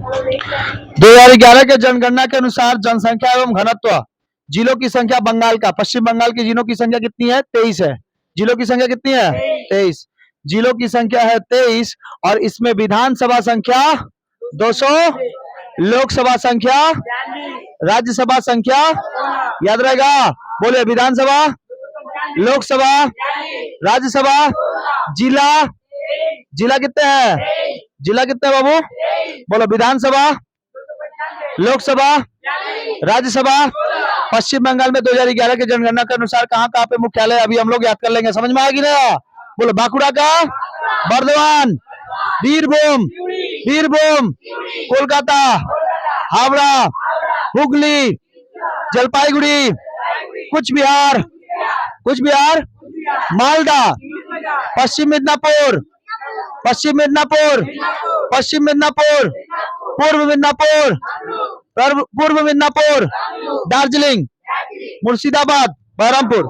2011 के जनगणना के अनुसार जनसंख्या एवं घनत्व, जिलों की संख्या बंगाल का, पश्चिम बंगाल की जिलों की संख्या कितनी है? 23 है। जिलों की संख्या कितनी है? 23। जिलों की संख्या है 23 और इसमें विधानसभा संख्या 200, लोकसभा संख्या, राज्यसभा संख्या, याद रहेगा? बोले विधानसभा, लोकसभा, राज्यसभा, जिला, जिला कितने हैं? जिला कितने हैं बाबू? बोलो विधानसभा, लोकसभा, राज्यसभा। पश्चिम बंगाल में 2011 के जनगणना के अनुसार कहाँ कहाँ पे मुख्यालय, अभी हम लोग याद कर लेंगे, समझ में आएगी ना? बोलो बांकुड़ा का, बर्धमान, बीरभूम, बीरभूम, कोलकाता, हावड़ा, हुगली, जलपाईगुड़ी, कुछ बिहार, कुछ बिहार, मालदा, पश्चिम मिदनापुर, पश्चिम मिदनापुर, पश्चिम मिदनापुर, पूर्व मिदनापुर, पूर्व मिदनापुर, दार्जिलिंग, मुर्शिदाबाद, बहरमपुर,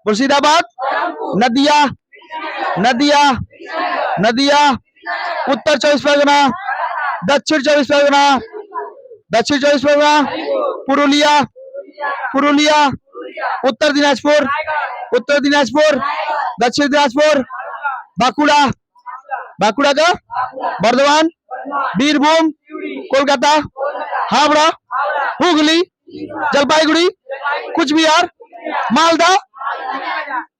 मुर्शिदाबाद, नदिया, नदिया, नदिया, उत्तर 24 परगना, दक्षिण 24 परगना, दक्षिण 24 परगना, पुरुलिया, पुरुलिया, उत्तर दिनाजपुर, उत्तर दिनाजपुर, दक्षिण दिनाजपुर, बांकुड़ा, बांकुड़ा का, बर्धमान, बीरभूम, कोलकाता, हावड़ा, हुगली, जलपाईगुड़ी, कुछ बिहार, मालदा,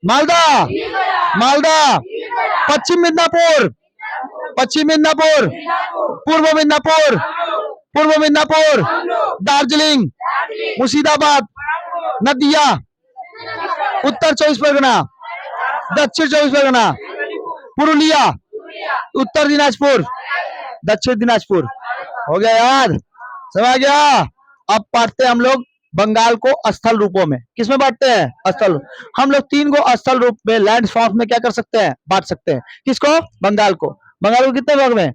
मालदा, मालदा, पश्चिम मिदनापुर, पश्चिम मिदनापुर, पूर्व मिदनापुर, पूर्व मिदनापुर, दार्जिलिंग, मुर्शिदाबाद, नदिया, उत्तर 24 परगना, दक्षिण 24 परगना, पुरुलिया, उत्तर दिनाजपुर, दक्षिण दिनाजपुर। हो गया यार? समझ गया? अब पढ़ते हम लोग बंगाल को स्थल रूपों में। किसमें बांटते हैं? स्थल। हम लोग 3 को स्थल रूप में, लैंड फॉर्म में क्या कर सकते हैं? बांट सकते हैं। किसको? बंगाल को। बंगाल को कितने भाग में?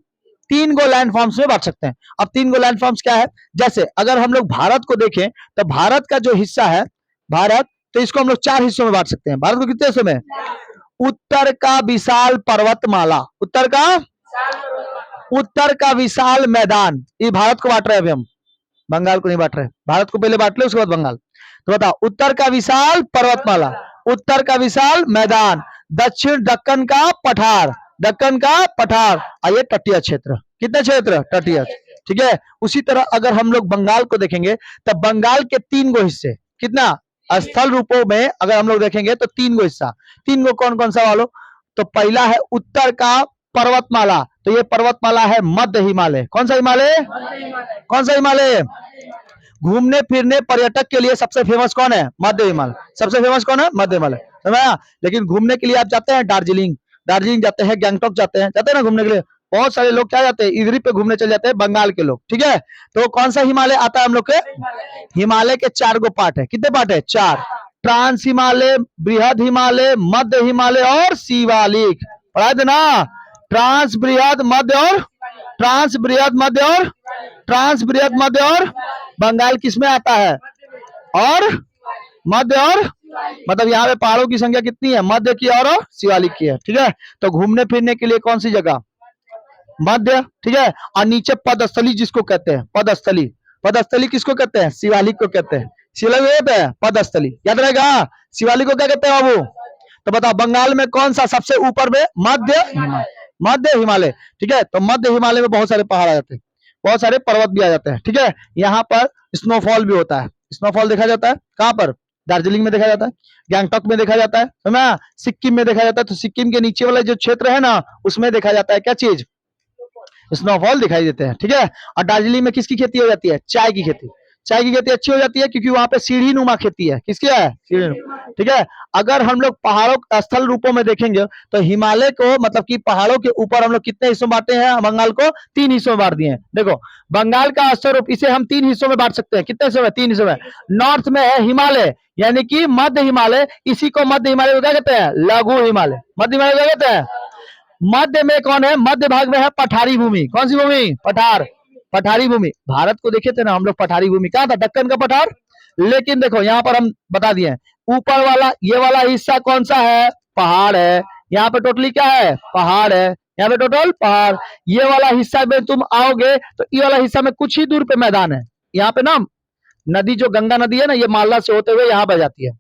3 को लैंड फॉर्म्स में बांट सकते हैं। अब 3 को लैंड फॉर्म्स क्या है? जैसे अगर हम लोग भारत को देखें तो भारत का जो हिस्सा है, भारत, तो इसको हम लोग 4 हिस्सों में बांट सकते हैं। भारत को कितने हिस्सों में? उत्तर का विशाल पर्वतमाला, उत्तर का, उत्तर का विशाल मैदान, ये भारत को बांट रहे हैं अभी हम, बंगाल को नहीं बांट रहे। भारत को पहले बांट ले, उसके बाद बंगाल। तो बताओ, उत्तर का विशाल पर्वतमाला, उत्तर का विशाल मैदान, दक्षिण दक्कन का पठार, दक्कन का पठार, और ये तटीय क्षेत्र। कितने क्षेत्र? तटीय। ठीक है। उसी तरह अगर हम लोग बंगाल को देखेंगे तो बंगाल के 3 गो हिस्से, कितना? स्थल रूपों में अगर हम लोग देखेंगे तो 3 गो हिस्सा। 3 गो कौन कौन सा वालों? तो पहला है उत्तर का पर्वतमाला, तो ये पर्वतमाला है मध्य हिमालय। कौन सा हिमालय? कौन सा हिमालय? घूमने फिरने पर्यटक के लिए सबसे फेमस कौन है? मध्य हिमालय। सबसे फेमस कौन है? मध्य हिमालय। समझा? लेकिन घूमने के लिए आप जाते हैं दार्जिलिंग, दार्जिलिंग जाते हैं, गैंगटॉक जाते हैं ना घूमने के लिए। बहुत सारे लोग क्या जाते हैं? इधर पे घूमने चले जाते हैं, बंगाल के लोग। ठीक है। तो कौन सा हिमालय आता है हम लोग के? हिमालय के 4 गो पार्ट है। कितने पार्ट है? 4। ट्रांस हिमालय, बृहद हिमालय, मध्य हिमालय और शिवालिक। पढ़ा थे ना? ट्रांस, बृहद, मध्य और ट्रांस, बृहद, मध्य और ट्रांस, बृहद, मध्य और बंगाल किसमें आता है? और मध्य और, मतलब यहाँ पे पहाड़ों की संख्या कितनी है? मध्य की और शिवालिक की है। ठीक है। तो घूमने फिरने के लिए कौन सी जगह? मध्य। ठीक है। और नीचे पदस्थली जिसको कहते हैं, पदस्थली। पदस्थली किसको कहते हैं? शिवालिक को कहते हैं। शिवालिक कहते हैं पदस्थली। याद रहेगा? शिवालिक को क्या कहते हैं बाबू? तो बताओ बंगाल में कौन सा सबसे ऊपर में? मध्य हिमालय, मध्य हिमालय। ठीक है। तो मध्य हिमालय में बहुत सारे पहाड़ आ जाते हैं, बहुत सारे पर्वत भी आ जाते हैं। ठीक है। यहाँ पर स्नोफॉल भी होता है। स्नोफॉल देखा जाता है कहाँ पर? दार्जिलिंग में देखा जाता है, गैंगटॉक में देखा जाता है, समझा? सिक्किम में देखा जाता है। तो सिक्किम के नीचे वाला जो क्षेत्र है ना, उसमें देखा जाता है क्या चीज? स्नोफॉल दिखाई देते हैं। ठीक है। और दार्जिलिंग में किसकी खेती हो जाती है? चाय की खेती। चाय की खेती अच्छी हो जाती है क्योंकि वहां पे सीढ़ी नुमा खेती है। किसकी है? सीढ़ी नुमा। ठीक है। अगर हम लोग पहाड़ों स्थल रूपों में देखेंगे तो हिमालय को, मतलब कि पहाड़ों के ऊपर हम लोग कितने हिस्सों में बांटे हैं? बंगाल को 3 हिस्सों में बांट दिए हैं। देखो बंगाल का स्थल रूप, इसे हम 3 हिस्सों में बांट सकते हैं। कितने हिस्सों में? 3 हिस्सों में। नॉर्थ में है हिमालय, यानी कि मध्य हिमालय, इसी को मध्य हिमालय को क्या कहते हैं? लघु हिमालय। मध्य हिमालय क्या कहते हैं? मध्य में कौन है? मध्य भाग में है पठारी भूमि। कौन सी भूमि? पठार, पठारी भूमि। भारत को देखे थे ना हम लोग, पठारी भूमि कहाँ था? दक्कन का पठार। लेकिन देखो यहाँ पर हम बता दिए, ऊपर वाला ये वाला हिस्सा कौन सा है? पहाड़ है। यहाँ पे टोटली क्या है? पहाड़ है। यहाँ पे टोटल पहाड़। ये वाला हिस्सा में तुम आओगे तो ये वाला हिस्सा में कुछ ही दूर पे मैदान है। यहाँ पे ना नदी, जो गंगा नदी है ना, ये मालदा से होते हुए यहाँ बह जाती है।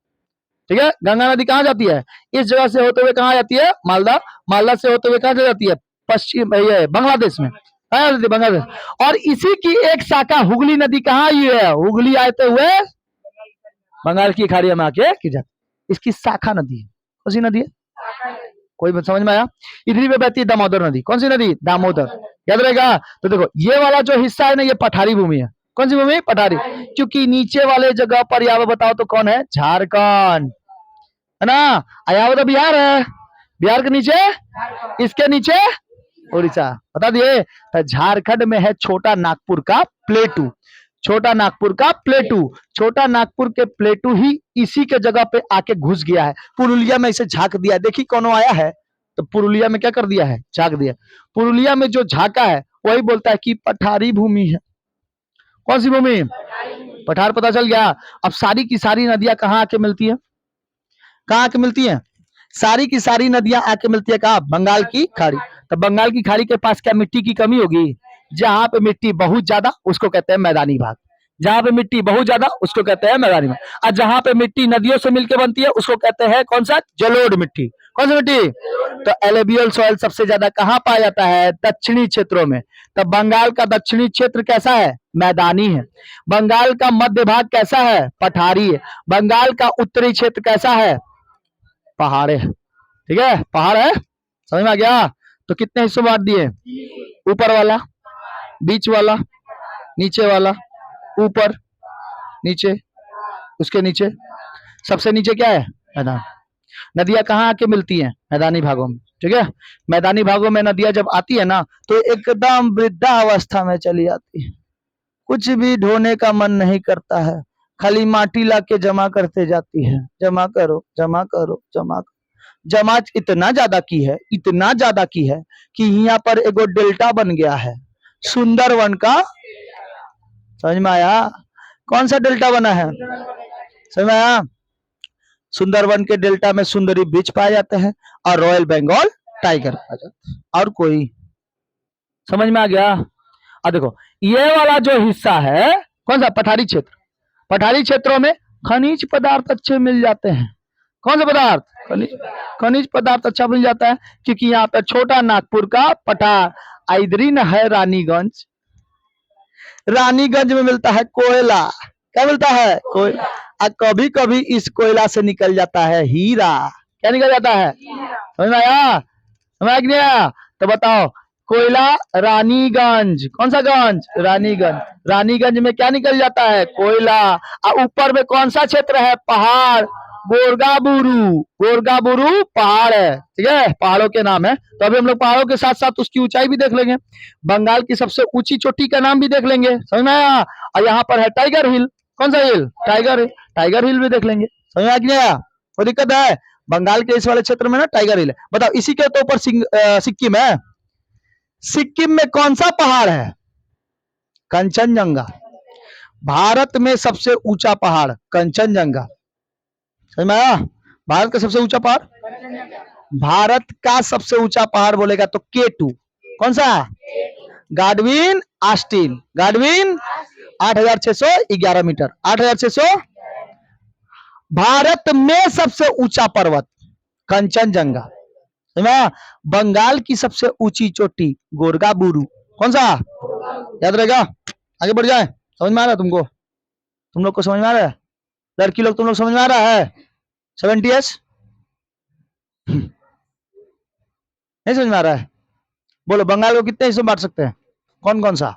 ठीक है, गंगा नदी कहाँ जाती है? इस जगह से होते हुए कहाँ जाती है? मालदा। मालदा से होते हुए कहाँ जाती है? पश्चिम, ये बांग्लादेश में, कहाँ जाती है? बांग्लादेश। और इसी की एक शाखा हुगली नदी कहाँ आई है? हुगली आते हुए बंगाल की खाड़ी में आके गिर जाती, इसकी शाखा नदी है। कौन सी नदी है? कोई समझ में आया? इधर पे बहती है दामोदर नदी। कौन सी नदी? दामोदर। याद रहेगा। तो देखो ये वाला जो हिस्सा है ना, ये पठारी भूमि है। कौन सी भूमि? पठारी। क्योंकि नीचे वाले जगह पर यहाँ पे बताओ तो कौन है? झारखंड है ना। यहाँ तो बिहार है, बिहार के नीचे, इसके नीचे उड़ीसा। बता दिए। तो झारखंड में है छोटा नागपुर का प्लेटू। छोटा नागपुर का प्लेटू, छोटा नागपुर के प्लेटू ही इसी के जगह पे आके घुस गया है। पुरुलिया में इसे झांक दिया। देखिए कौन आया है तो पुरुलिया में क्या कर दिया है? झांक दिया। पुरुलिया में जो झांका है वही बोलता है कि पठारी भूमि है। कौन सी भूमि? पठार। पता चल गया। अब सारी की सारी नदियां कहाँ आके मिलती है? कहाँ आके मिलती है? सारी की सारी नदियां आके मिलती है कहाँ? बंगाल की खाड़ी। तो बंगाल की खाड़ी के पास क्या मिट्टी की कमी होगी? जहां पे मिट्टी बहुत ज्यादा उसको कहते हैं मैदानी भाग। जहां पे मिट्टी बहुत ज्यादा उसको कहते हैं मैदानी भाग। और जहां पे मिट्टी नदियों से मिलकर बनती है उसको कहते हैं कौन सा? जलोढ़ मिट्टी। कौन सी मिट्टी? तो एलुवियल सॉइल सबसे ज्यादा कहाँ पाया जाता है? दक्षिणी क्षेत्रों में। तो बंगाल का दक्षिणी क्षेत्र कैसा है? मैदानी है। बंगाल का मध्य भाग कैसा है? पठारी है। बंगाल का उत्तरी क्षेत्र कैसा है? पहाड़ है। ठीक है, पहाड़ है। समझ में आ गया? तो कितने हिस्सों में बांट दिए? ऊपर वाला, बीच वाला, नीचे वाला, ऊपर, नीचे, उसके नीचे, सबसे नीचे क्या है? मैदान। नदियां कहाँ आके मिलती हैं? मैदानी भागों में। ठीक है, मैदानी भागों में नदियां जब आती है ना तो एकदम वृद्धावस्था में चली आती है। कुछ भी ढोने का मन नहीं करता है, खाली माटी ला के जमा करते जाती है। जमा करो, जमा करो, जमा करो। जमा इतना ज्यादा की है, इतना ज्यादा की है कि यहाँ पर एगो डेल्टा बन गया है सुंदरवन का। समझ में आया? कौन सा डेल्टा बना है? समझ में आया? सुंदरवन के डेल्टा में सुंदरी बीच पाए जाते हैं और रॉयल बंगाल टाइगर पाया जाता है। और कोई? समझ में आ गया? अब देखो ये वाला जो हिस्सा है कौन सा? पठारी क्षेत्र। पठारी क्षेत्रों में खनिज पदार्थ अच्छे मिल जाते हैं। कौन से पदार्थ? खनिज पदार्थ अच्छा मिल जाता है क्योंकि यहाँ पे छोटा नागपुर का पठार। इधर न है रानीगंज। रानीगंज में मिलता है कोयला। क्या मिलता है? कोयला। कभी कभी इस कोयला से निकल जाता है हीरा। क्या निकल जाता है? समझ में आया? समझ में आया? तो बताओ कोयला रानीगंज। कौन सा गंज? रानीगंज। रानीगंज में क्या निकल जाता है? कोयला। और ऊपर में कौन सा क्षेत्र है? पहाड़। गोरगाबुरु। गोरगाबुरु पहाड़ है। ठीक है, पहाड़ों के नाम है। तो अभी हम लोग पहाड़ों के साथ साथ उसकी ऊंचाई भी देख लेंगे। बंगाल की सबसे ऊंची चोटी का नाम भी देख लेंगे। समझ में आया? और यहाँ पर है टाइगर हिल। कौन सा हिल? टाइगर हिल। टाइगर हिल भी देख लेंगे। समझ में आ गया? कोई दिक्कत है? बंगाल के इस वाले क्षेत्र में ना टाइगर हिल है। बताओ इसी के तो ऊपर सिक्किम है। सिक्किम में कौन सा पहाड़ है? कंचनजंगा। भारत में सबसे ऊंचा पहाड़ कंचनजंगा। समझ में आया? भारत का सबसे ऊंचा पहाड़, भारत का सबसे ऊंचा पहाड़ बोलेगा तो K2। कौन सा? Godwin Austen. Godwin 8611 metre. 8600। भारत में सबसे ऊंचा पर्वत कंचनजंगा। बंगाल की सबसे ऊंची चोटी गोरगाबुरु। कौन सा? याद रहेगा? आगे बढ़ जाए। समझ में आ रहा है तुमको? तुम लोग को समझ में आ रहा है? लड़की लोग तुम लोग समझ में आ रहा है? 70s नहीं समझ में आ रहा है? बोलो बंगाल को कितने हिस्सों में बांट सकते हैं? कौन कौन सा?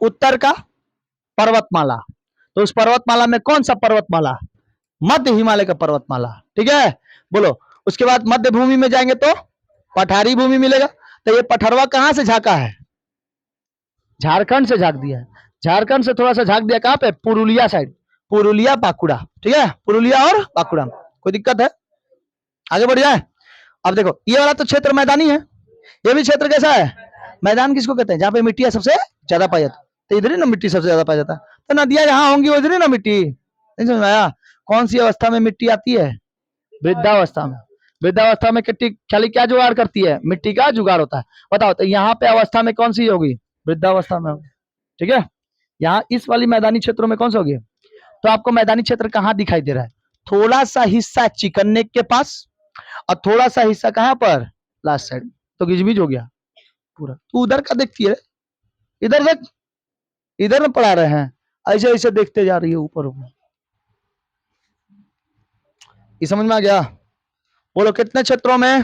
उत्तर का पर्वतमाला। तो उस पर्वतमाला में कौन सा पर्वतमाला? मध्य हिमालय का पर्वतमाला। ठीक है, बोलो। उसके बाद मध्य भूमि में जाएंगे तो पठारी भूमि मिलेगा। तो ये पठरवा कहां से झांका है? झारखंड से झांक दिया है। झारखंड से थोड़ा सा झांक दिया कहां पे? पुरुलिया साइड। पुरुलिया बांकुड़ा। ठीक है, पुरुलिया और बांकुड़ा। कोई दिक्कत है? आगे बढ़ जाए। अब देखो ये वाला तो क्षेत्र मैदानी है। ये भी क्षेत्र कैसा है? मैदान किसको कहते हैं? जहां पे मिट्टी सबसे ज्यादा पाई जाती है। तो इधर ही ना मिट्टी सबसे ज्यादा पाया जाता है। तो नदियां जहां होंगी उधर ही ना मिट्टी। नहीं समझ में आया? कौन सी अवस्था में मिट्टी आती है? वृद्धावस्था में। वृद्धावस्था में किट्टी खाली क्या जुगाड़ करती है? मिट्टी का जुगाड़ होता है। बताओ तो यहाँ पे अवस्था में कौन सी होगी? वृद्धावस्था में होगी। ठीक है, यहाँ इस वाली मैदानी क्षेत्रों में कौन सा होगी? तो आपको मैदानी क्षेत्र कहाँ दिखाई दे रहा है? थोड़ा सा हिस्सा चिकन नेक के पास और थोड़ा सा हिस्सा कहाँ पर? Last side. तो गिजबिज हो गया पूरा। तू उधर का देखती है, इधर देख, इधर में पढ़ा रहे हैं, ऐसे ऐसे देखते जा रही है ऊपर ऊपर। ये समझ में आ गया? बोलो कितने क्षेत्रों में?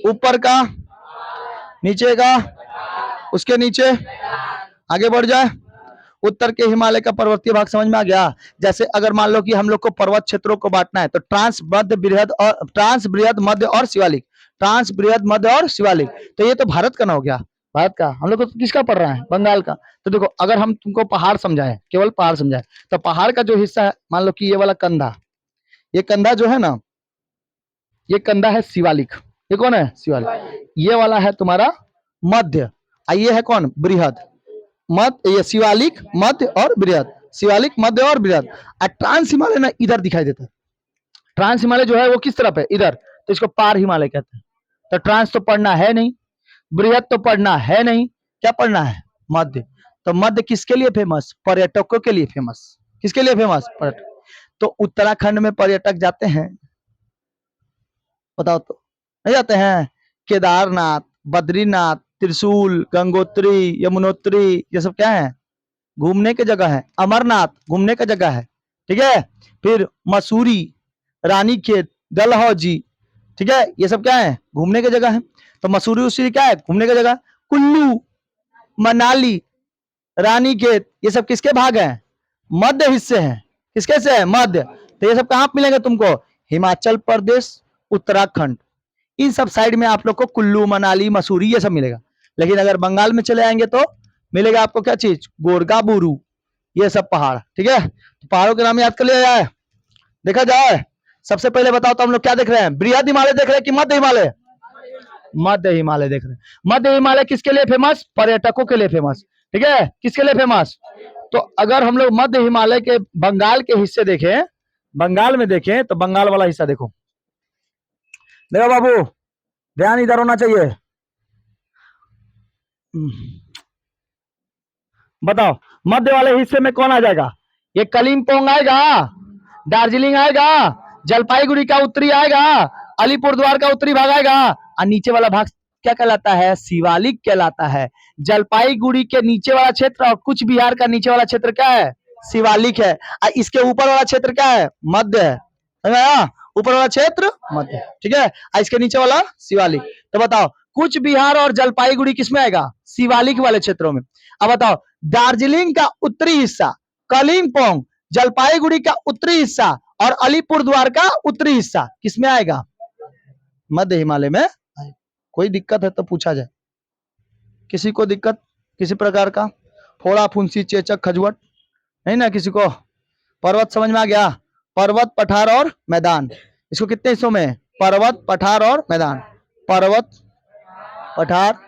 ऊपर का, नीचे का, उसके नीचे, आगे बढ़ जाए। उत्तर के हिमालय का पर्वतीय भाग समझ में आ गया? जैसे अगर मान लो कि हम लोग को पर्वत क्षेत्रों को बांटना है तो ट्रांस मध्य बृहद और ट्रांस बृहद मध्य और शिवालिक, ट्रांस बृहद मध्य और शिवालिक। तो ये तो भारत का ना हो गया, भारत का। हम लोग को किसका पढ़ रहा है? बंगाल का। तो देखो अगर हम तुमको पहाड़ समझाए, केवल पहाड़ समझाए, तो पहाड़ का जो हिस्सा है, मान लो कि ये वाला कंधा, ये कंधा जो है ना, ये कंधा है शिवालिक। ये कौन है? शिवालिक। ये वाला है तुम्हारा मध्य, ये है कौन? बृहद। मध्य, ये शिवालिक, मध्य और बृहद, शिवालिक, मध्य और बृहद। ट्रांस हिमालय ना इधर दिखाई देता है। ट्रांस हिमालय जो है वो किस तरफ है? इधर। तो इसको पार हिमालय कहते हैं। तो ट्रांस तो पढ़ना है नहीं, बृहद तो पढ़ना है नहीं, क्या पढ़ना है? मध्य। तो मध्य किसके लिए फेमस? पर्यटकों के लिए फेमस। किसके लिए फेमस? पर्यटक। तो उत्तराखंड में पर्यटक जाते हैं? बताओ तो, नहीं जाते हैं? केदारनाथ, बद्रीनाथ, त्रिशूल, गंगोत्री, यमुनोत्री, ये सब क्या है? घूमने की जगह है। अमरनाथ घूमने का जगह है। ठीक है, फिर मसूरी, रानीखेत, डलहौजी, ठीक है, ये सब क्या है? घूमने की जगह है। तो मसूरी उसूरी क्या है? घूमने की जगह। कुल्लू, मनाली, रानीखेत, ये सब किसके भाग हैं? मध्य हिस्से हैं। किसके से है? मध्य। तो ये सब कहाँ मिलेंगे तुमको? हिमाचल प्रदेश, उत्तराखंड, इन सब साइड में आप लोग को कुल्लू, मनाली, मसूरी ये सब मिलेगा। लेकिन अगर बंगाल में चले आएंगे तो मिलेगा आपको क्या चीज? गोरगाबुरु, ये सब पहाड़। ठीक है, तो पहाड़ों के नाम याद कर लिया जाए, देखा जाए। सबसे पहले बताओ तो हम लोग क्या देख रहे हैं? बृहद हिमालय देख रहे हैं कि मध्य हिमालय? मध्य हिमालय देख रहे हैं। मध्य हिमालय किसके लिए फेमस? पर्यटकों के लिए फेमस। ठीक है, किसके लिए फेमस? तो अगर हम लोग मध्य हिमालय के बंगाल के हिस्से देखें, बंगाल में देखें, तो बंगाल वाला हिस्सा देखो, देखो बाबू, ध्यान इधर होना चाहिए। बताओ मध्य वाले हिस्से में कौन आ जाएगा? ये कलिम्पोंग आएगा, दार्जिलिंग आएगा, जलपाईगुड़ी का उत्तरी आएगा, अलीपुरद्वार का उत्तरी भाग आएगा, और नीचे वाला भाग क्या कहलाता है? शिवालिक कहलाता है। जलपाईगुड़ी के नीचे वाला क्षेत्र और कुछ बिहार का नीचे वाला क्षेत्र क्या है? शिवालिक है। और इसके ऊपर वाला क्षेत्र क्या है? मध्य है। ऊपर वाला क्षेत्र मध्य, ठीक है, और इसके नीचे वाला शिवालिक। तो बताओ कुछ बिहार और जलपाईगुड़ी किसमें आएगा? शिवालिक वाले क्षेत्रों में। अब बताओ दार्जिलिंग का उत्तरी हिस्सा, कलिम्पोंग, जलपाईगुड़ी का उत्तरी हिस्सा और अलीपुरद्वार का उत्तरी हिस्सा किसमें आएगा? मध्य हिमालय में। कोई दिक्कत है तो पूछा जाए। किसी को दिक्कत किसी प्रकार का? फोड़ा, फुंसी, चेचक, खजुवट नहीं ना किसी को? पर्वत समझ में आ गया? पर्वत, पठार और मैदान। इसको कितने हिस्सों में? पर्वत, पठार और मैदान। पर्वत, पठार,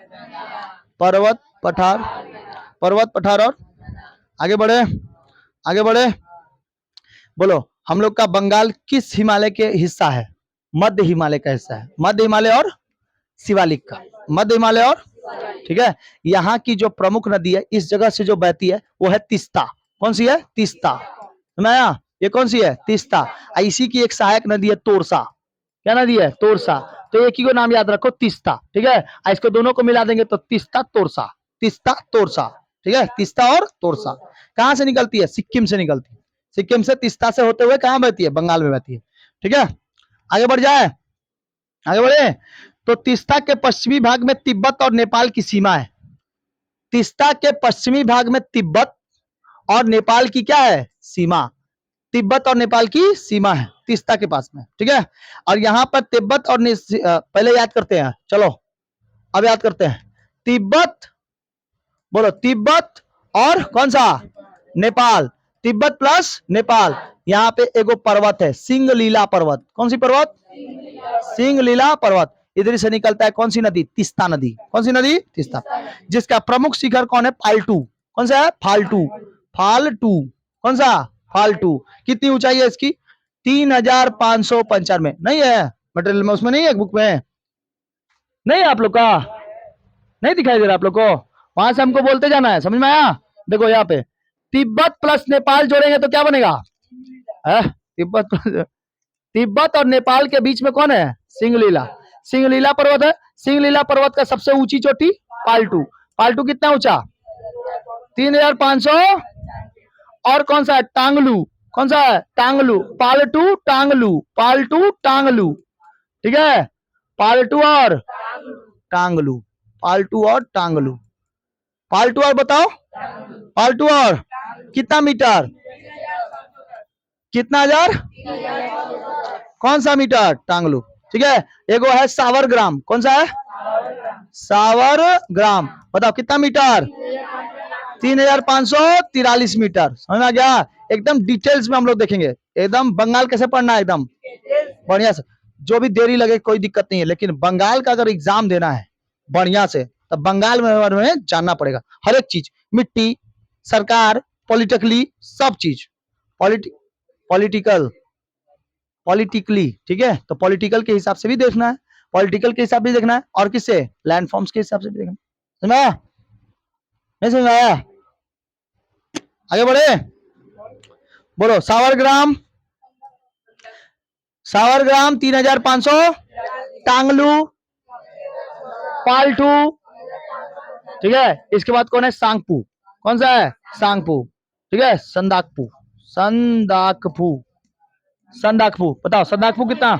पर्वत, पठार, पर्वत, पठार और आगे बढ़े, आगे बढ़े। बोलो हम लोग का बंगाल किस हिमालय के हिस्सा है? मध्य हिमालय का हिस्सा है। मध्य हिमालय और शिवालिक का, मध्य हिमालय और, ठीक है। यहाँ की जो प्रमुख नदी है इस जगह से जो बहती है वो है तीस्ता। कौन सी है? तीस्ता। ये कौन सी है? तीस्ता। इसी की एक सहायक नदी है तोरसा। क्या नदी है? तोरसा। तो एक ही को नाम याद रखो, तीस्ता। ठीक है, इसको दोनों को मिला देंगे तो तीस्ता तोरसा, तीस्ता तोरसा। ठीक है, तीस्ता और तोरसा कहाँ से निकलती है? सिक्किम से निकलती है। सिक्किम से तीस्ता से होते हुए कहाँ बहती है? बंगाल में बहती है। ठीक है, आगे बढ़ जाए, आगे बढ़े। तो तीस्ता के पश्चिमी भाग में तिब्बत और नेपाल की सीमा है। तीस्ता के पश्चिमी भाग में तिब्बत और नेपाल की क्या है? सीमा। तिब्बत और नेपाल की सीमा है तीस्ता के पास में। ठीक है, और यहाँ पर तिब्बत और पहले याद करते हैं, चलो अब याद करते हैं। तिब्बत, बोलो तिब्बत और कौन सा? नेपाल। तिब्बत प्लस नेपाल। यहाँ पे एगो पर्वत है सिंगलीला पर्वत। कौन सी पर्वत? सिंगलीला पर्वत। इधर से निकलता है कौन सी नदी? तीस्ता नदी। कौन सी नदी? तीस्ता। जिसका प्रमुख शिखर कौन है? फाल्टू। कौन सा है? फाल्टू। फाल्टू। कौन सा? फाल्टू। कितनी ऊंचाई है इसकी? 3595। नहीं है, मटेरियल में उसमें नहीं है बुक में? नहीं आप लोग का नहीं दिखाई दे रहा आप लोग को? वहां से हमको बोलते जाना है, समझ में आया? देखो यहाँ पे तिब्बत प्लस नेपाल जोड़ेंगे तो क्या बनेगा? तिब्बत और नेपाल के बीच में कौन है? सिंगलीला। सिंगलीला पर्वत है। सिंगलीला पर्वत का सबसे ऊंची चोटी पाल्टू। पाल्टू कितना ऊंचा? 3500। और कौन सा है? टांगलू। कौन सा है? टांगलू। पाल्टू टांगलू, पाल्टू टांगलू, ठीक है? पाल्टू और टांगलू, पाल्टू और टांगलू। पाल्टू और बताओ, पाल्टू और कितना मीटर? कितना हजार? कौन सा मीटर? टांगलू, ठीक है? एगो है सावर ग्राम। कौन सा है? सावर ग्राम। बताओ कितना मीटर? 3543 मीटर। समझ में आ गया? एकदम डिटेल्स में हम लोग देखेंगे। एकदम बंगाल कैसे पढ़ना है, एकदम बढ़िया से। जो भी देरी लगे कोई दिक्कत नहीं है, लेकिन बंगाल का अगर एग्जाम देना है बढ़िया से, तब बंगाल में जानना पड़ेगा हर एक चीज। मिट्टी, सरकार, पॉलिटिकली, सब चीज। पॉलिटिकल, पॉलिटिकली, ठीक है? तो पॉलिटिकल के हिसाब से भी देखना है, पॉलिटिकल के हिसाब से देखना है, और किससे? लैंड फॉर्म्स के हिसाब से भी देखना है। समझ में आया? नहीं समझ में आया? आगे बढ़े, बोलो। सावर ग्राम, सावर ग्राम 3500। टांगलू, पाल्टू, ठीक है? इसके बाद कौन है? सांगपू। कौन सा है? सांगपू, ठीक है? संदाकपू, संदाकपू, संदाकपू। बताओ संदाकपू कितना?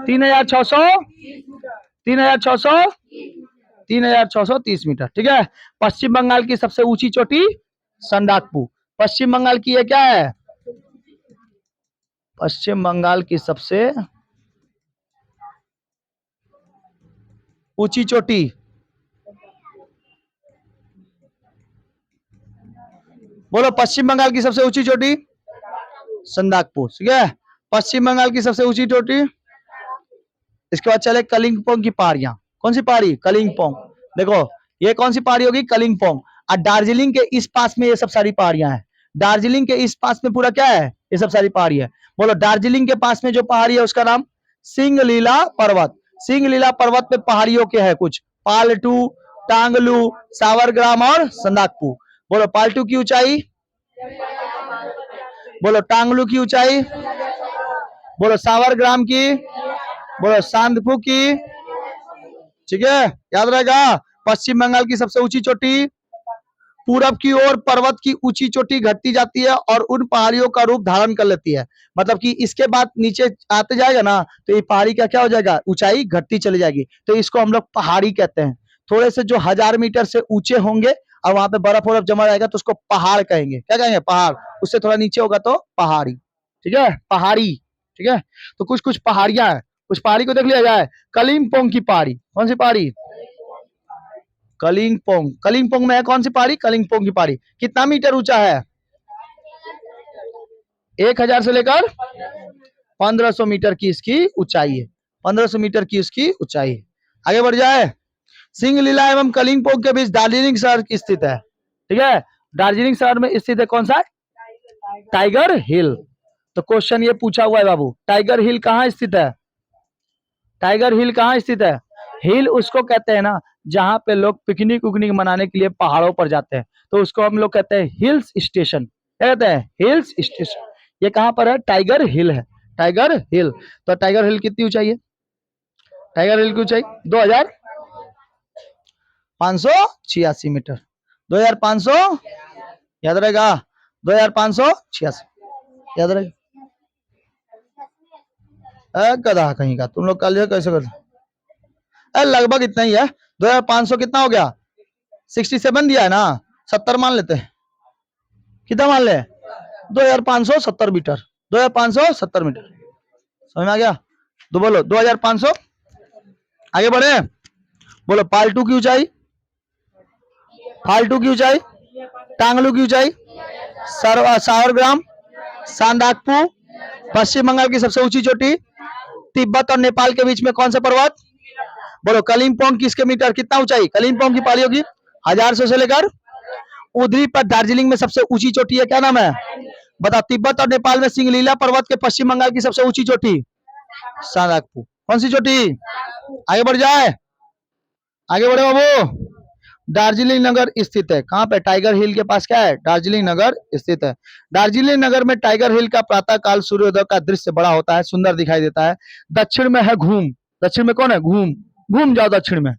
3600, 3600, 3630 मीटर, ठीक है? पश्चिम बंगाल की सबसे ऊंची चोटी संदाकपू। पश्चिम बंगाल की ये क्या है? पश्चिम बंगाल की सबसे ऊंची चोटी, बोलो। पश्चिम बंगाल की सबसे ऊंची चोटी संदाकपू, ठीक है? पश्चिम बंगाल की सबसे ऊंची चोटी। इसके बाद चले कलिंगपोंग की पहाड़ियां। कौन सी पहाड़ी? कलिंगपोंग। देखो ये कौन सी पहाड़ी होगी? कलिंगपोंग। और दार्जिलिंग के इस पास में ये सब सारी पहाड़ियां हैं। दार्जिलिंग के इस पास में पूरा क्या है? ये सब सारी पहाड़ी है। बोलो दार्जिलिंग के पास में जो पहाड़ी है उसका नाम सिंगलीला पर्वत। सिंगलीला पर्वत पे पहाड़ियों के है कुछ, पालटू, टांगलू, सावरग्राम और संदाकपू। बोलो पालटू की ऊंचाई, बोलो टांगलू की ऊंचाई, बोलो सावरग्राम की, बोलो सांदपू की, ठीक है? याद रहेगा। पश्चिम बंगाल की सबसे ऊंची चोटी, पूरब की ओर पर्वत की ऊंची चोटी घटती जाती है और उन पहाड़ियों का रूप धारण कर लेती है। मतलब कि इसके बाद नीचे आते जाएगा ना, तो ये पहाड़ी का क्या हो जाएगा? ऊंचाई घटती चली जाएगी। तो इसको हम लोग पहाड़ी कहते हैं। थोड़े से जो 1000 मीटर से ऊंचे होंगे और वहां पे बर्फ वरफ जमा रहेगा तो उसको पहाड़ कहेंगे। क्या कहेंगे? पहाड़। उससे थोड़ा नीचे होगा तो पहाड़ी, ठीक है? पहाड़ी, ठीक है? तो कुछ कुछ पहाड़ियां हैं, कुछ पहाड़ी को देख लिया जाए। कलिंगपोंग की पहाड़ी। कौन सी पहाड़ी? कलिंगपोंग। कलिंगपोंग में है कौन सी पहाड़ी? कलिंगपोंग की पहाड़ी। कितना मीटर ऊंचा है? 1000 से लेकर 1500 मीटर की इसकी ऊंचाई है। 1500 मीटर की इसकी ऊंचाई है। आगे बढ़ जाए। सिंगलीला एवं कलिंगपोंग के बीच दार्जिलिंग शहर स्थित है, ठीक है? दार्जिलिंग शहर में स्थित है कौन सा? टाइगर हिल। तो क्वेश्चन ये पूछा हुआ है बाबू, टाइगर हिल कहाँ स्थित है? टाइगर हिल कहाँ स्थित है? हिल उसको कहते हैं ना जहां पे लोग पिकनिक उकनिक मनाने के लिए पहाड़ों पर जाते हैं, तो उसको हम लोग कहते हैं हिल्स स्टेशन। क्या कहते हैं? Hills station. ये कहां पर है? टाइगर हिल है, टाइगर हिल। तो टाइगर हिल कितनी ऊंचाई है? टाइगर हिल की ऊंचाई 2586 मीटर। 2500, याद रहेगा? 2586 याद रहेगा। गधा कहीं का, तुम लोग कल कैसे कर? लगभग इतना ही है। 2500 कितना हो गया? 67 दिया है ना, 70 मान लेते हैं। कितना मान ले? 2570 मीटर। 2570 मीटर। समझ में आ गया? तो बोलो 2500। आगे बढ़े, बोलो पाल्टू की ऊंचाई, फाल्टू की ऊंचाई, टांगलू की ऊंचाई, सावरग्राम, सांदाकपू। पश्चिम बंगाल की सबसे ऊंची चोटी, तिब्बत और नेपाल के बीच में कौन सा पर्वत? बोलो कलिंगपोंग किसके मीटर? कितना ऊंचाई कलिंगपोंग की पहाड़ियों की? 1000 से लेकर उधरी पर दार्जिलिंग में सबसे ऊंची चोटी है, क्या नाम है? बताओ। तिब्बत और नेपाल में सिंगलीला पर्वत के पश्चिम बंगाल की सबसे ऊंची चोटी सांदाकपू। कौन सी चोटी? आगे बढ़ जाए, आगे बढ़े बाबू। दार्जिलिंग नगर स्थित है कहाँ पे? टाइगर हिल के पास क्या है? दार्जिलिंग नगर स्थित है। दार्जिलिंग नगर में टाइगर हिल का प्रातः काल सूर्योदय का दृश्य बड़ा होता है, सुंदर दिखाई देता है। दक्षिण में है घूम। दक्षिण में कौन है? घूम। घूम जाओ दक्षिण में।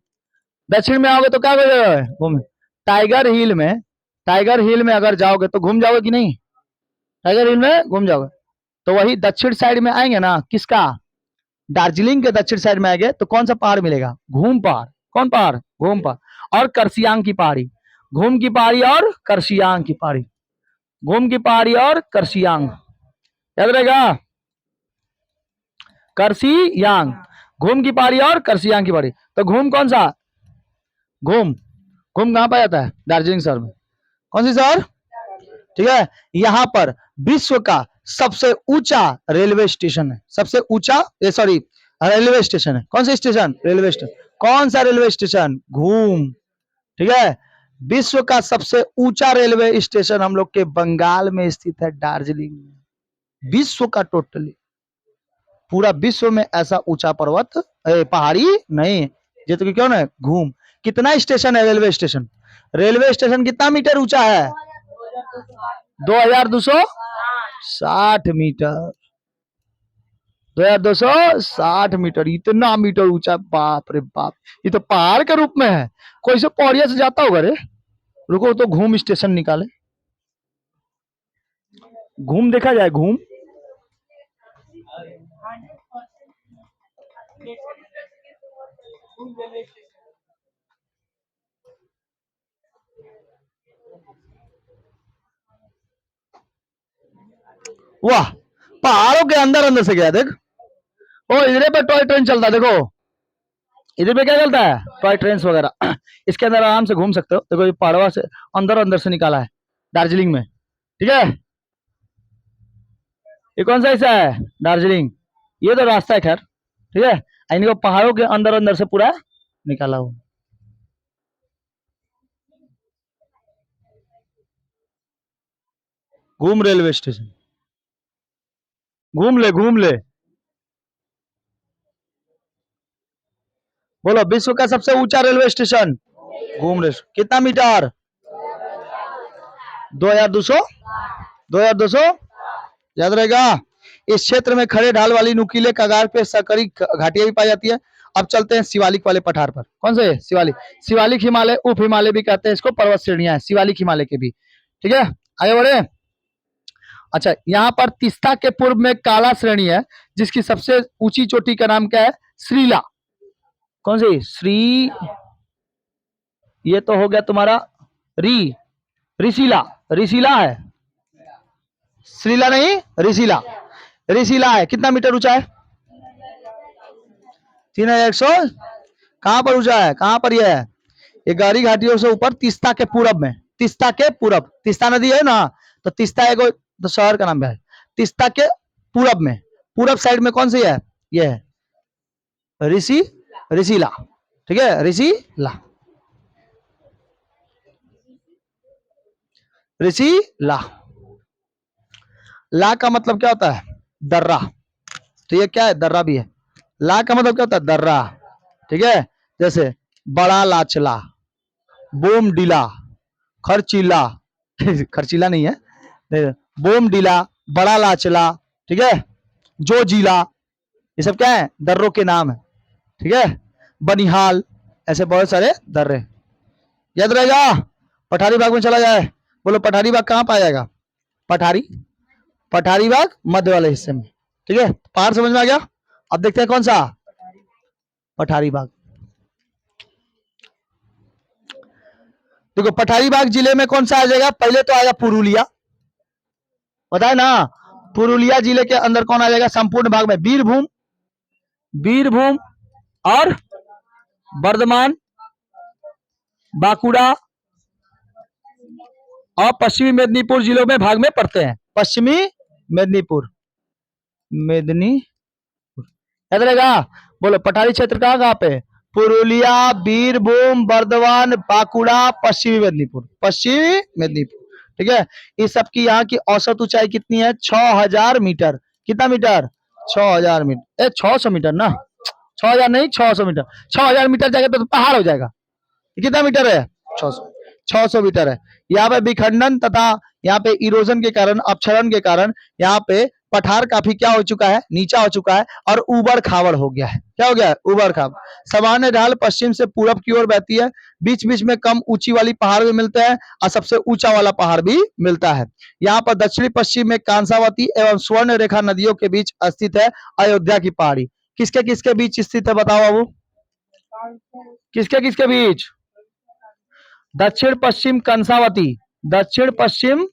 दक्षिण में आओगे तो क्या हो? घूम। टाइगर हिल में, टाइगर हिल में अगर जाओगे तो घूम जाओगे कि नहीं? टाइगर हिल में घूम जाओगे। तो वही दक्षिण साइड में आएंगे ना, किसका? दार्जिलिंग के दक्षिण साइड में आएंगे तो कौन सा पहाड़ मिलेगा? घूम पहाड़। कौन पहाड़? घूम पहाड़। और करसियांग की पहाड़ी। घूम की पहाड़ी और करसियांग की पहाड़ी। घूम की पहाड़ी और करसियांग, याद रहेगा। करसियांग, घूम की पहाड़ी और करसियांग की पहाड़ी। तो घूम कौन सा? घूम। घूम कहां पाया जाता है? दार्जिलिंग शहर में। कौन सी शहर? ठीक है। यहाँ पर विश्व का सबसे ऊंचा रेलवे स्टेशन है। सबसे ऊंचा, सॉरी, रेलवे स्टेशन है। कौन सा स्टेशन? Railway station. कौन सा रेलवे स्टेशन? घूम। ठीक है। विश्व का सबसे ऊंचा रेलवे स्टेशन हम लोग के बंगाल में स्थित है, दार्जिलिंग में। विश्व का टोटली, पूरा विश्व में ऐसा ऊंचा पर्वत पहाड़ी नहीं। ये तो क्यों ना घूम। कितना स्टेशन है रेलवे स्टेशन? रेलवे स्टेशन कितना मीटर ऊंचा है? 2260 मीटर। 2260 मीटर, इतना मीटर ऊंचा, बाप रे बाप। ये तो पहाड़ के रूप में है। कोई से पौड़िया से जाता होगा रे। रुको तो घूम स्टेशन निकाले, घूम देखा जाए। घूम, वाह, पहाड़ों के अंदर अंदर से गया। देख, ओ इधर पे टॉय ट्रेन चलता है, देखो इधर पे क्या चलता है? टॉय ट्रेन वगैरह। इसके अंदर आराम से घूम सकते हो। देखो ये पहाड़वा से अंदर अंदर से निकाला है दार्जिलिंग में। ठीक है। ये कौन सा हिस्सा है? दार्जिलिंग। ये तो रास्ता है खैर। ठीक है। इनको पहाड़ों के अंदर अंदर से पूरा निकाला हुआ। घूम रेलवे स्टेशन, घूम ले, घूम ले। बोलो, विश्व का सबसे ऊंचा रेलवे स्टेशन घूम रेलवे, कितना मीटर? 2200, 2200, याद रहेगा। इस क्षेत्र में खड़े ढाल वाली नुकीले कगार पे सकरी घाटियां भी पाई जाती है। अब चलते हैं शिवालिक वाले पठार पर। कौन से? शिवालिक। शिवालिक हिमालय, उप हिमालय भी कहते हैं इसको, पर्वत श्रेणियां हैं शिवालिक हिमालय के भी। ठीक है, आगे बढ़े। अच्छा, यहाँ पर तिस्ता के पूर्व में काला श्रेणी है, जिसकी सबसे ऊंची चोटी का नाम क्या है? श्रीला। कौन सी? श्री, ये तो हो गया तुम्हारा री, ऋषिला। ऋषिला है, श्रीला नहीं, ऋषिला। ऋषिला है, कितना मीटर ऊंचा है? 3100। कहां पर ऊंचा है? कहां पर यह है? ये गहरी घाटियों से ऊपर तिस्ता के पूरब में। तिस्ता के पूरब, तिस्ता नदी है ना, तो तिस्ता एक तो शहर का नाम है। तिस्ता के पूरब में, पूरब साइड में कौन सी है? ये है ऋषि, ऋषिला। ठीक है, ऋषिला, ऋषिला। ला का मतलब क्या होता है? दर्रा। तो ये क्या है? दर्रा भी है। ला का मतलब क्या होता है? दर्रा। ठीक है। जैसे बड़ा लाचला, बोमडिला, खरचीला। खरचीला नहीं है, बोमडिला, बड़ा लाचला। ठीक है, जो जिला, ये सब क्या है? दर्रों के नाम है। ठीक है, बनिहाल, ऐसे बहुत सारे दर्रे। याद रहेगा। पठारी बाग में चला जाए। बोलो, पठारी बाग कहाँ पाया जाएगा? पठारी, पठारी बाग मध्य वाले हिस्से में। ठीक है, पहाड़ समझ में आ गया। अब देखते हैं कौन सा? पठारी बाग। देखो, पठारी बाग जिले में कौन सा आ जाएगा? पहले तो आएगा पुरुलिया, बताए ना। पुरुलिया जिले के अंदर कौन आ जाएगा? संपूर्ण भाग में बीरभूम, बीरभूम और बर्धमान, बांकुड़ा और पश्चिमी मेदिनीपुर जिलों में भाग में पड़ते हैं। पश्चिमी मेदिनीपुर, मेदिनीपुर, याद रहेगा। बोलो, पठारी क्षेत्र कहाँ कहाँ पे? पुरुलिया, बीरभूम, बर्धमान, बांकुड़ा, पश्चिमी मेदिनीपुर, पश्चिमी मेदिनीपुर। ठीक है। इस सब की यहाँ की औसत ऊंचाई कितनी है? 6000 मीटर। कितना मीटर? 6000 मीटर, 600 मीटर ना, 6000 नहीं, 600 मीटर। 6000 मीटर जाएगा तो पहाड़ हो जाएगा। कितना मीटर है? 600। 600 मीटर है। यहाँ पे विखंडन तथा यहाँ पे इरोजन के कारण, अपक्षरण के कारण यहाँ पे पठार काफी क्या हो चुका है? नीचा हो चुका है और उबड़ खाबड़ हो गया है। क्या हो गया है? उबड़ खाबड़। सामान्य ढाल पश्चिम से पूरब की ओर बहती है। बीच बीच में कम ऊंची वाली पहाड़ भी मिलते हैं और सबसे ऊंचा वाला पहाड़ भी मिलता है। यहाँ पर दक्षिणी पश्चिम में कांसावती एवं स्वर्ण रेखा नदियों के बीच स्थित है अयोध्या की पहाड़ी। किसके किसके बीच स्थित है बताओ बाबू? किसके किसके बीच? दक्षिण पश्चिम कंसावती, दक्षिण पश्चिम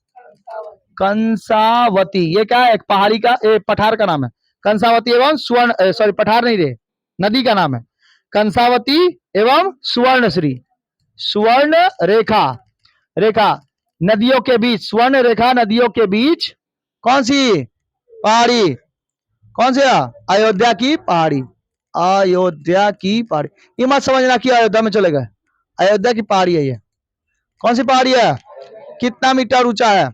कंसावती, ये क्या है? एक पहाड़ी का, पठार का नाम है। कंसावती एवं स्वर्ण, सॉरी पठार नहीं रे, नदी का नाम है कंसावती एवं सुवर्णश्री। स्वर्ण रेखा, रेखा नदियों के बीच, स्वर्ण रेखा नदियों के बीच कौन सी पहाड़ी? कौन सी? अयोध्या की पहाड़ी। अयोध्या की पहाड़ी। ये मत समझना कि अयोध्या में चले गए, अयोध्या की पहाड़ी है ये। कौन सी पहाड़ी है? कितना मीटर ऊंचा है?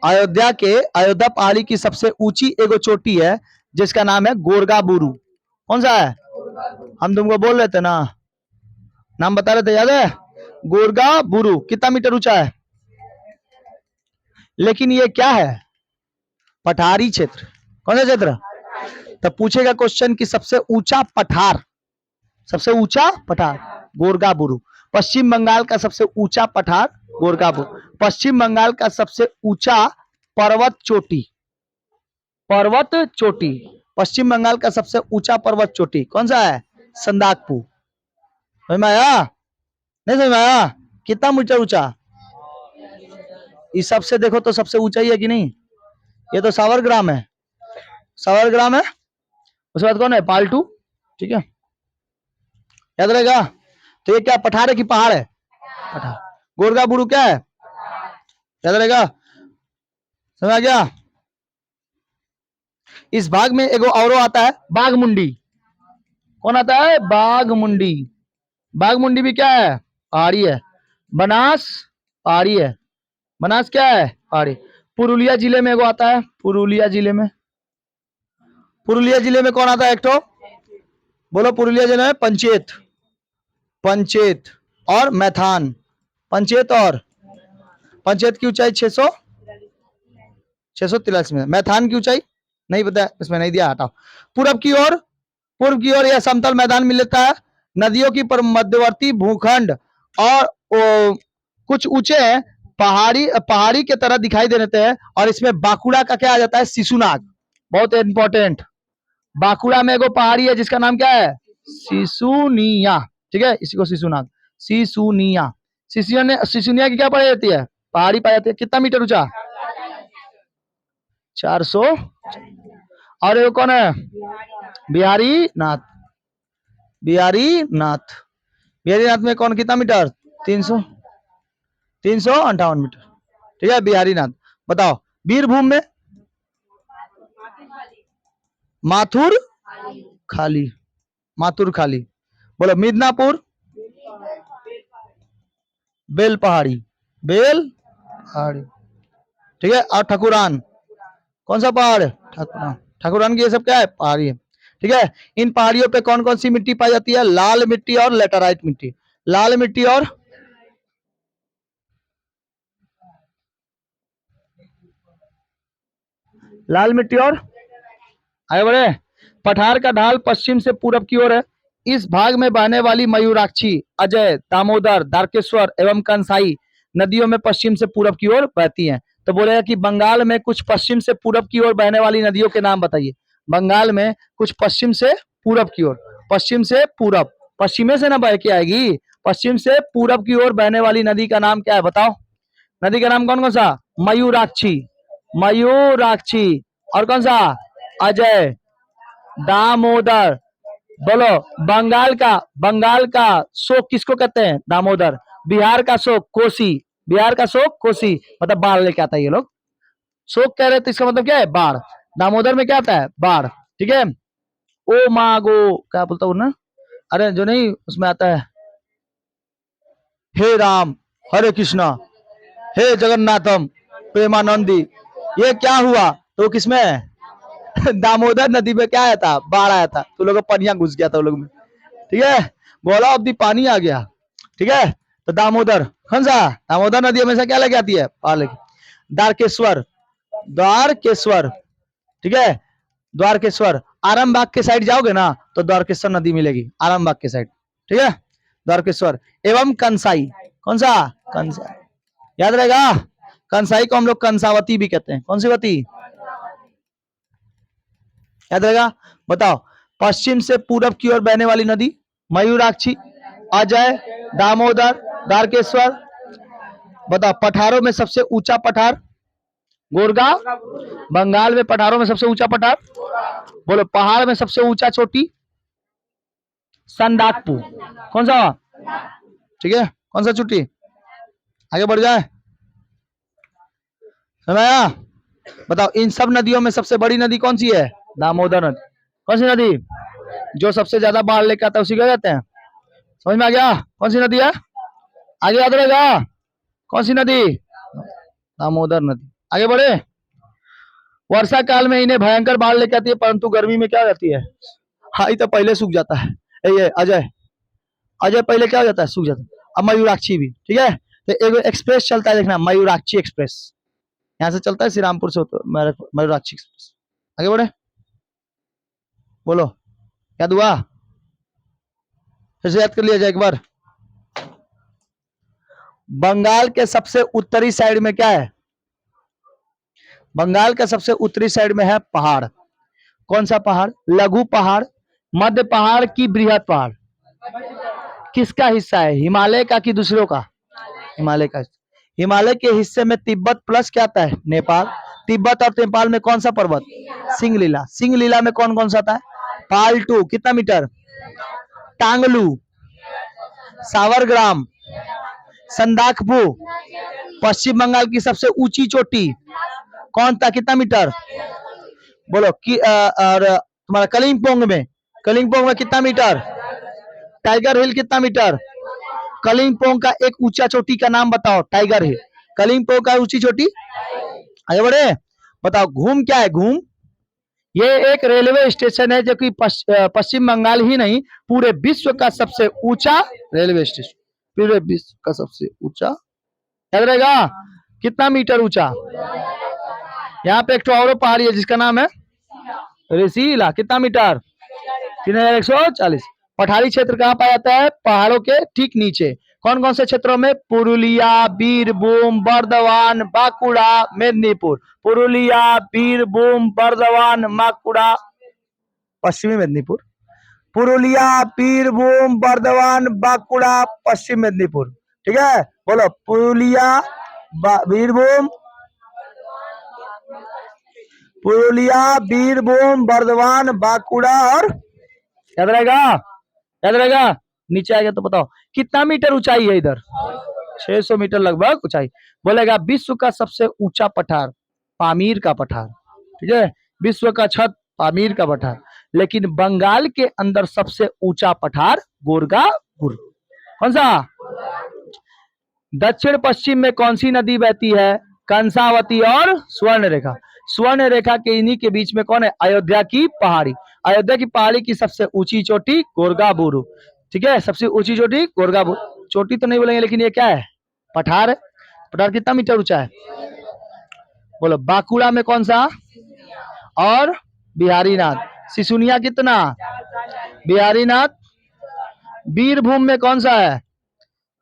अयोध्या पहाड़ी की सबसे ऊंची एगो चोटी है जिसका नाम है गोरगा बुरू। कौन सा है? हम तुमको बोल रहे थे ना, नाम बता रहे थे, याद है? गोरगा बुरू। कितना मीटर ऊंचा है? लेकिन ये क्या है? पठारी क्षेत्र। कौन सा क्षेत्र? तब पूछेगा क्वेश्चन कि सबसे ऊंचा पठार, सबसे ऊंचा पठार गोरगा बुरू। पश्चिम बंगाल का सबसे ऊंचा पठार गोरगा बुरू। पश्चिम बंगाल का सबसे ऊंचा पर्वत चोटी, पर्वत चोटी, पश्चिम बंगाल का सबसे ऊंचा पर्वत चोटी कौन सा है? संदाकपू। समझ में आया? नहीं समझ में आया? कितना मीटर ऊंचा? इस सबसे देखो तो सबसे ऊंचा ही है कि नहीं? ये तो सावरग्राम है, सावरग्राम है। उसके बाद कौन है? पालटू। ठीक है, याद रहेगा। तो ये क्या पठार है कि पहाड़ है? पठार। गोरगा बुरू क्या है? याद रहेगा, समझ आ गया। इस भाग में एगो औरो आता है बाघमुंडी। कौन आता है? बाघमुंडी। बाघमुंडी भी क्या है? पहाड़ी है। बनास पहाड़ी है। बनास क्या है? पहाड़ी। पुरुलिया जिले में एगो आता है, पुरुलिया जिले में, पुरुलिया जिले में कौन आता है? एक तो बोलो, पुरुलिया जिले में पंचेत, पंचेत और मैथान। पंचेत और पंचेत की ऊंचाई 643 में। मैथान की ऊंचाई नहीं पता, इसमें नहीं दिया, हटाओ। पूरब की ओर, पूर्व की ओर यह समतल मैदान मिलता है। नदियों की मध्यवर्ती भूखंड और कुछ ऊंचे पहाड़ी, पहाड़ी के तरह दिखाई दे देते हैं। और इसमें बांकुड़ा का क्या आ जाता है? शिशुनाग। बहुत इंपॉर्टेंट। बांकुड़ा में एगो पहाड़ी है जिसका नाम क्या है? सिसुनिया। ठीक है, इसी को शिशुनाग, सिसुनिया। सिसुनिया की क्या पाई जाती है? पहाड़ी पाई जाती है। कितना मीटर ऊंचा? 400। और ये कौन है? बिहारी नाथ, बिहारी नाथ। बिहारी नाथ में कौन? कितना मीटर? 358 मीटर। ठीक है, बिहारी नाथ। बताओ, बीरभूम में माथुर खाली, माथुर खाली। बोलो, मिदनापुर बेल पहाड़ी, बेल पहाड़ी। ठीक है, और ठकुरान कौन सा पहाड़? ठकुरान। ठकुरान की ये सब क्या है? पहाड़ी है। ठीक है, इन पहाड़ियों पे कौन कौन सी मिट्टी पाई जाती है? लाल मिट्टी और लेटराइट मिट्टी। लाल मिट्टी और लाल मिट्टी और आगे बढ़े। पठार का ढाल पश्चिम से पूरब की ओर है। इस भाग में बहने वाली मयूराक्षी, अजय, दामोदर, दारकेश्वर एवं कंसाई नदियों में पश्चिम से पूरब की ओर बहती हैं। तो बोलेगा कि बंगाल में कुछ पश्चिम से पूरब की ओर बहने वाली नदियों के नाम बताइए। बंगाल में कुछ पश्चिम से पूरब की ओर, पश्चिम से पूरब, पश्चिमे से ना बह के आएगी, पश्चिम से पूरब की ओर बहने वाली नदी का नाम क्या है? बताओ। नदी का नाम कौन कौन सा? मयूराक्षी, मयूराक्षी। और कौन सा? अजय, दामोदर। बोलो, बंगाल का शोक किसको कहते हैं? दामोदर। बिहार का शोक कोसी, बिहार का शोक कोसी, मतलब बाढ़ लेके आता है ये लोग। शोक कह रहे तो इसका मतलब क्या है? बाढ़। दामोदर में क्या आता है? बाढ़। ठीक है। ओ मागो क्या बोलता हूँ ना, अरे जो नहीं उसमें आता है, हे राम हरे कृष्णा, हे जगन्नाथम प्रेमानंदी। ये क्या हुआ? तो किसमें है? दामोदर नदी में क्या आया था? बाढ़ आया था, तो लोगों को पनिया घुस गया था लोग में। ठीक है, बोला अब भी पानी आ गया। ठीक है, तो दामोदर कौन सा? दामोदर नदी हमेशा क्या लेके आती है? पार लेके। द्वारकेश्वर, द्वारकेश्वर, ठीक है, द्वारकेश्वर। आरामबाग के साइड जाओगे ना तो द्वारकेश्वर नदी मिलेगी, आरामबाग के साइड। ठीक है, द्वारकेश्वर। एवं कंसाई, कौन सा? कंसाई, याद रहेगा। कंसाई को हम लोग कंसावती भी कहते हैं। कौन सी वती? याद रहेगा। बताओ, पश्चिम से पूरब की ओर बहने वाली नदी? मयूराक्षी, अजय, दामोदर, द्वारकेश्वर। बताओ, पठारों में सबसे ऊंचा पठार? गोरगा। बंगाल में पठारों में सबसे ऊंचा पठार? बोलो, पहाड़ में सबसे ऊंचा चोटी? संदाकपू। कौन सा? ठीक है, कौन सा चोटी? आगे बढ़ जाए, समझाया। बताओ, इन सब नदियों में सबसे बड़ी नदी कौन सी है? दामोदर नदी। कौन सी नदी? जो सबसे ज्यादा बाढ़ लेकर आता है उसी को कहते हैं। समझ में आ गया? कौन सी नदी है? आगे याद रहेगा, कौन सी नदी? दामोदर नदी। आगे बढ़े। वर्षा काल में इन्हें भयंकर बाढ़ लेकर आती है, परंतु गर्मी में क्या हो जाती है? हाँ, ये तो पहले सूख जाता है। ये अजय, अजय पहले क्या हो जाता है? सूख जाता है। अब मयूराक्षी भी। ठीक है, तो एक एक्सप्रेस चलता है, देखना, मयूराक्षी एक्सप्रेस। यहाँ से चलता है श्री रामपुर से मयूराक्षी एक्सप्रेस। आगे बढ़े, बोलो याद हुआ? फिर से याद कर लिया जाए एक बार। बंगाल के सबसे उत्तरी साइड में क्या है? बंगाल के सबसे उत्तरी साइड में है पहाड़। कौन सा पहाड़? लघु पहाड़, मध्य पहाड़ की बृहद पहाड़? किसका हिस्सा है? हिमालय का कि दूसरों का? हिमालय का। हिमालय के हिस्से में तिब्बत प्लस क्या आता है? नेपाल। तिब्बत और नेपाल में कौन सा पर्वत? सिंगलीला। सिंगलीला में कौन कौन सा आता है? पाल्टू, कितना मीटर? टांगलू, सावरग्राम, संदाकपू। पश्चिम बंगाल की सबसे ऊंची चोटी कौन था? कितना मीटर? बोलो कि और तुम्हारा कलिंपोंग में कितना मीटर? टाइगर हिल कितना मीटर? कलिंपोंग का एक ऊंचा चोटी का नाम बताओ। टाइगर हिल, कलिंपोंग का ऊंची चोटी। आगे बढ़े, बताओ, घूम क्या है? घूम ये एक रेलवे स्टेशन है जो कि पश्चिम बंगाल ही नहीं, पूरे विश्व का सबसे ऊंचा रेलवे स्टेशन। पूरे विश्व का सबसे ऊंचा, याद रहेगा, कितना मीटर ऊंचा? यहाँ पे एक तो और पहाड़ी है जिसका नाम है ऋषिला, कितना मीटर? 3140। पठारी क्षेत्र कहाँ पाया जाता है? पहाड़ों के ठीक नीचे। कौन कौन से क्षेत्रों में? पुरुलिया, बीरभूम, बर्धमान, बांकुड़ा, मेदिनीपुर। पुरुलिया, बीरभूम, बर्धमान, बांकुड़ा, पश्चिमी मेदिनीपुर। पुरुलिया, बीरभूम, बर्धमान, बांकुड़ा, पश्चिम मेदिनीपुर। ठीक है, बोलो, पुरुलिया, बीरभूम, पुरुलिया, बीरभूम, बर्धमान, बांकुड़ा और याद रहेगा? याद रहेगा। नीचे आ गया तो बताओ कितना मीटर ऊंचाई है इधर? 600 मीटर लगभग ऊंचाई। बोलेगा विश्व का सबसे ऊंचा पठार पामीर का पठार। ठीक है, विश्व का छत पामीर का पठार। लेकिन बंगाल के अंदर सबसे ऊंचा पठार गोरगापुर। कौन सा? दक्षिण पश्चिम में कौन सी नदी बहती है? कंसावती और स्वर्ण रेखा। स्वर्ण रेखा के इन्हीं के बीच में कौन है? अयोध्या की पहाड़ी। अयोध्या की पहाड़ी की सबसे ऊंची चोटी गोरगाबुरु। ठीक है, सबसे ऊंची चोटी गोरगाबुरु। चोटी तो नहीं बोलेंगे, लेकिन ये क्या है? पठार है। पठार कितना मीटर ऊंचा है? बोलो, बांकुड़ा में कौन सा? और बिहारीनाथ। सिसुनिया कितना? बिहारीनाथ। बीरभूम में कौन सा है?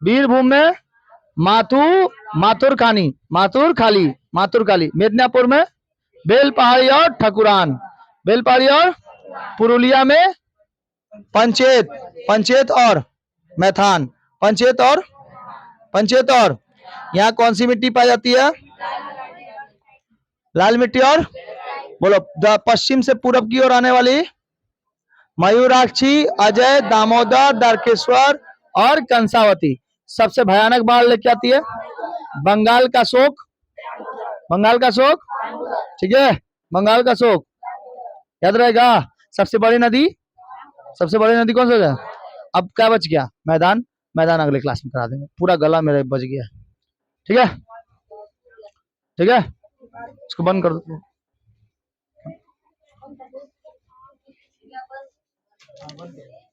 बीरभूम में माथुर खाली। मिदनापुर में बेल पहाड़ी और ठकुरान। बेल पहाड़ी और पुरुलिया में पंचेत और मैथान। पंचेत और यहाँ कौन सी मिट्टी पाई जाती है? लाल मिट्टी। और बोलो, पश्चिम से पूरब की ओर आने वाली? मयूराक्षी, अजय, दामोदर, द्वारकेश्वर और कंसावती। सबसे भयानक बाढ़ लेके आती है बंगाल का शोक। ठीक है, बंगाल का शोक याद रहेगा। सबसे बड़ी नदी कौन सा है? अब क्या बच गया? मैदान अगले क्लास में करा देंगे। पूरा गला मेरा बच गया। ठीक है, इसको बंद कर दो। हाँ, बंद करो।